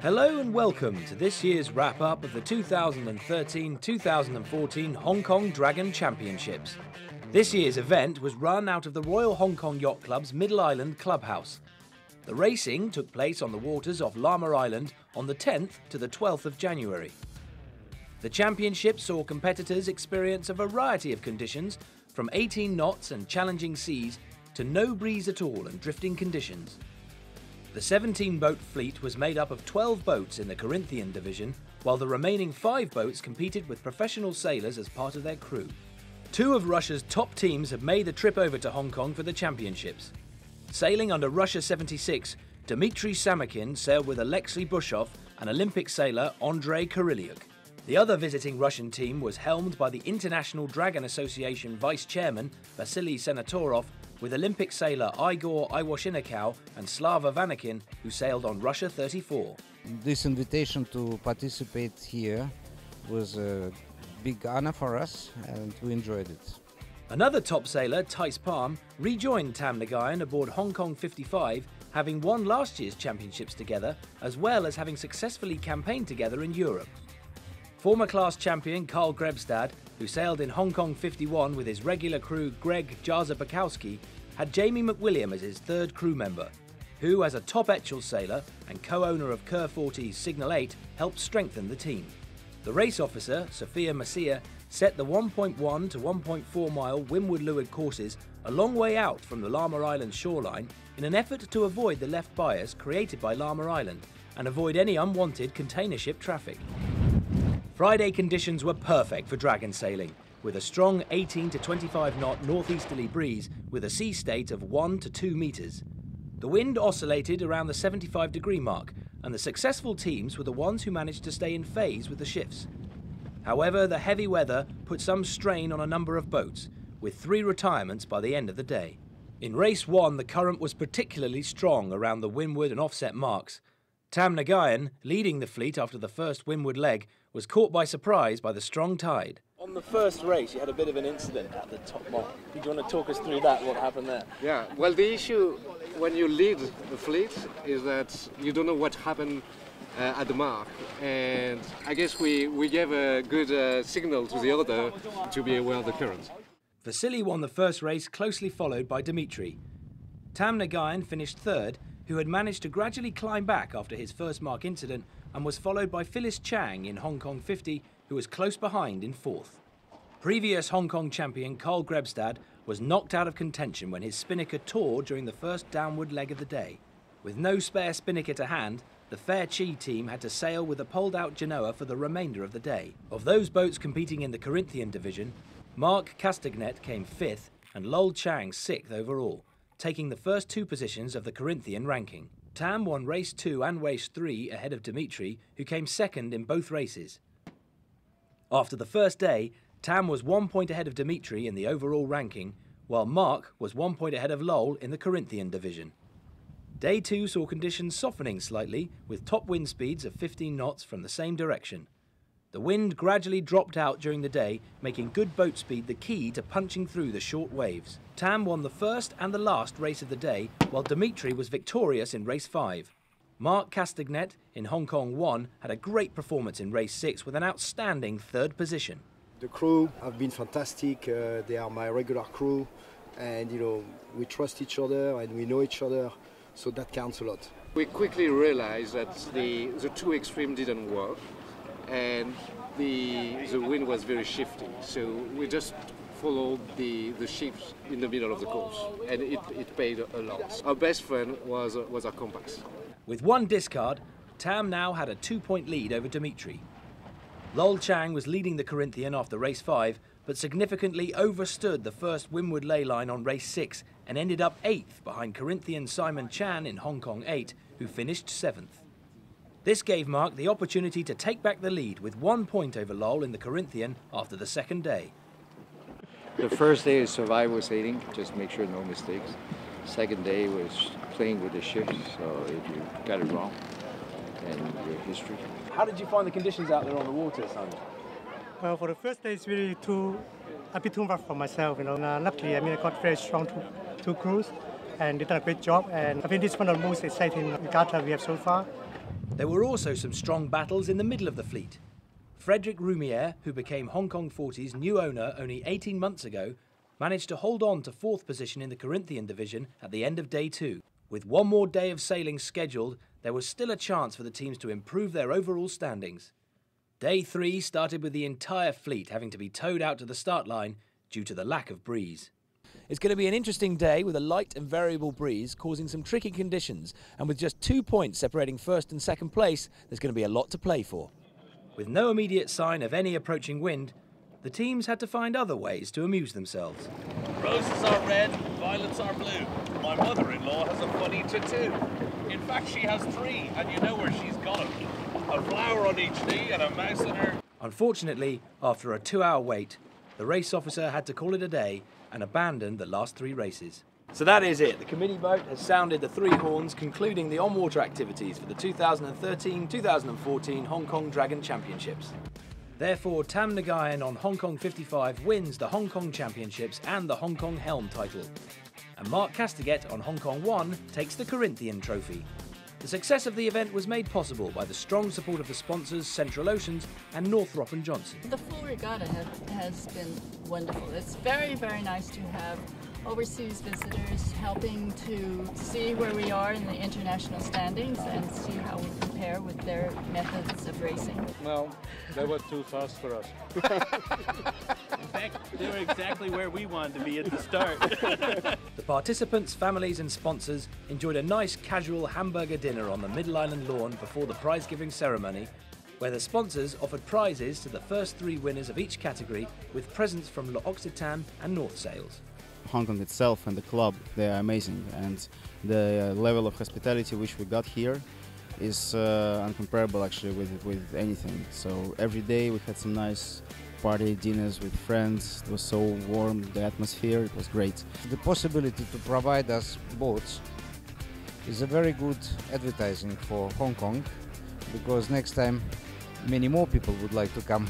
Hello and welcome to this year's wrap-up of the 2013-2014 Hong Kong Dragon Championships. This year's event was run out of the Royal Hong Kong Yacht Club's Middle Island Clubhouse. The racing took place on the waters off Lamma Island on the 10th to the 12th of January. The championship saw competitors experience a variety of conditions, from 18 knots and challenging seas to no breeze at all and drifting conditions. The 17-boat fleet was made up of 12 boats in the Corinthian division, while the remaining 5 boats competed with professional sailors as part of their crew. 2 of Russia's top teams have made the trip over to Hong Kong for the championships. Sailing under Russia 76, Dmitry Samokhin sailed with Alexei Bushov and Olympic sailor Andrei Kyrylyuk. The other visiting Russian team was helmed by the International Dragon Association Vice-Chairman Vasily Senatorov, with Olympic sailor Igor Iwashinikau and Slava Vanakin, who sailed on Russia 34. This invitation to participate here was a big honor for us, and we enjoyed it. Another top sailor, Tice Palm, rejoined Tam Nagayan aboard Hong Kong 55, having won last year's championships together, as well as having successfully campaigned together in Europe. Former class champion Karl Grebstad, who sailed in Hong Kong 51 with his regular crew Greg Jarza-Bukowski, had Jamie McWilliam as his third crew member, who, as a top Etchell sailor and co-owner of Kerr 40's Signal 8, helped strengthen the team. The race officer, Sophia Masia, set the 1.1 to 1.4 mile Windward-Leeward courses a long way out from the Lamma Island shoreline in an effort to avoid the left bias created by Lamma Island and avoid any unwanted container ship traffic. Friday conditions were perfect for dragon sailing, with a strong 18 to 25 knot northeasterly breeze with a sea state of 1 to 2 metres. The wind oscillated around the 75-degree mark, and the successful teams were the ones who managed to stay in phase with the shifts. However, the heavy weather put some strain on a number of boats, with 3 retirements by the end of the day. In race 1, the current was particularly strong around the windward and offset marks. Tam Nagayan, leading the fleet after the first windward leg, was caught by surprise by the strong tide. On the first race, you had a bit of an incident at the top mark. Do you want to talk us through that, what happened there? Yeah, well, the issue when you lead the fleet is that you don't know what happened at the mark. And I guess we gave a good signal to the other to be aware of the current. Vasily won the first race, closely followed by Dmitry. Tam Nagayan finished third, who had managed to gradually climb back after his first mark incident, and was followed by Phyllis Chang in Hong Kong 50, who was close behind in fourth. Previous Hong Kong champion Karl Grebstad was knocked out of contention when his spinnaker tore during the first downward leg of the day. With no spare spinnaker to hand, the Fair Chi team had to sail with a pulled-out Genoa for the remainder of the day. Of those boats competing in the Corinthian division, Mark Castagnet came 5th and Lol Chang 6th overall, taking the first 2 positions of the Corinthian ranking. Tam won race 2 and race 3 ahead of Dmitry, who came 2nd in both races. After the first day, Tam was 1 point ahead of Dmitry in the overall ranking, while Mark was 1 point ahead of Lol in the Corinthian division. Day 2 saw conditions softening slightly, with top wind speeds of 15 knots from the same direction. The wind gradually dropped out during the day, making good boat speed the key to punching through the short waves. Tam won the first and the last race of the day, while Dmitry was victorious in race 5. Mark Castagnet in Hong Kong 1 had a great performance in race 6 with an outstanding 3rd position. The crew have been fantastic. They are my regular crew, and we trust each other and we know each other, so that counts a lot. We quickly realized that the 2 extreme didn't work, and the wind was very shifty, so we just followed the shifts in the middle of the course, and it paid a lot. Our best friend was our compass. With 1 discard, Tam now had a 2-point lead over Dmitry. Lol Chang was leading the Corinthian after race 5, but significantly overstood the first windward ley line on race 6 and ended up 8th behind Corinthian Simon Chan in Hong Kong 8, who finished 7th. This gave Mark the opportunity to take back the lead with 1 point over Lol in the Corinthian after the second day. The first day is survival sailing, just make sure no mistakes. Second day was playing with the ships, so if you got it wrong, then your history. How did you find the conditions out there on the water, Simon? Well, for the first day, it's really a bit too much for myself. Luckily, I got very strong two crews, and they did a great job. And I think this is one of the most exciting regatta we have so far. There were also some strong battles in the middle of the fleet. Frédéric Roumière, who became Hong Kong 40's new owner only 18 months ago, managed to hold on to 4th position in the Corinthian division at the end of day 2. With one more day of sailing scheduled, there was still a chance for the teams to improve their overall standings. Day 3 started with the entire fleet having to be towed out to the start line due to the lack of breeze. It's going to be an interesting day with a light and variable breeze causing some tricky conditions, and with just 2 points separating first and second place, there's going to be a lot to play for. With no immediate sign of any approaching wind, the teams had to find other ways to amuse themselves. Roses are red, violets are blue. My mother-in-law has a funny tattoo. In fact, she has 3, and you know where she's got them. A flower on each knee and a mouse in her. Unfortunately, after a 2-hour wait, the race officer had to call it a day and abandon the last 3 races. So that is it. The committee boat has sounded the 3 horns, concluding the on-water activities for the 2013-2014 Hong Kong Dragon Championships. Therefore, Tam Nagayan on Hong Kong 55 wins the Hong Kong Championships and the Hong Kong Helm title. And Mark Casteget on Hong Kong 1 takes the Corinthian trophy. The success of the event was made possible by the strong support of the sponsors Central Oceans and Northrop & Johnson. The full regatta has been wonderful. It's very, very nice to have overseas visitors helping to see where we are in the international standings and see how we compare with their methods of racing. Well, they were too fast for us. In fact, they were exactly where we wanted to be at the start. The participants, families and sponsors enjoyed a nice casual hamburger dinner on the Middle Island lawn before the prize-giving ceremony, where the sponsors offered prizes to the first 3 winners of each category with presents from L'Occitane and North Sails. Hong Kong itself and the club, they are amazing, and the level of hospitality which we got here is uncomparable actually with anything. So every day we had some nice party dinners with friends. It was so warm, the atmosphere, it was great. The possibility to provide us boats is a very good advertising for Hong Kong, because next time many more people would like to come.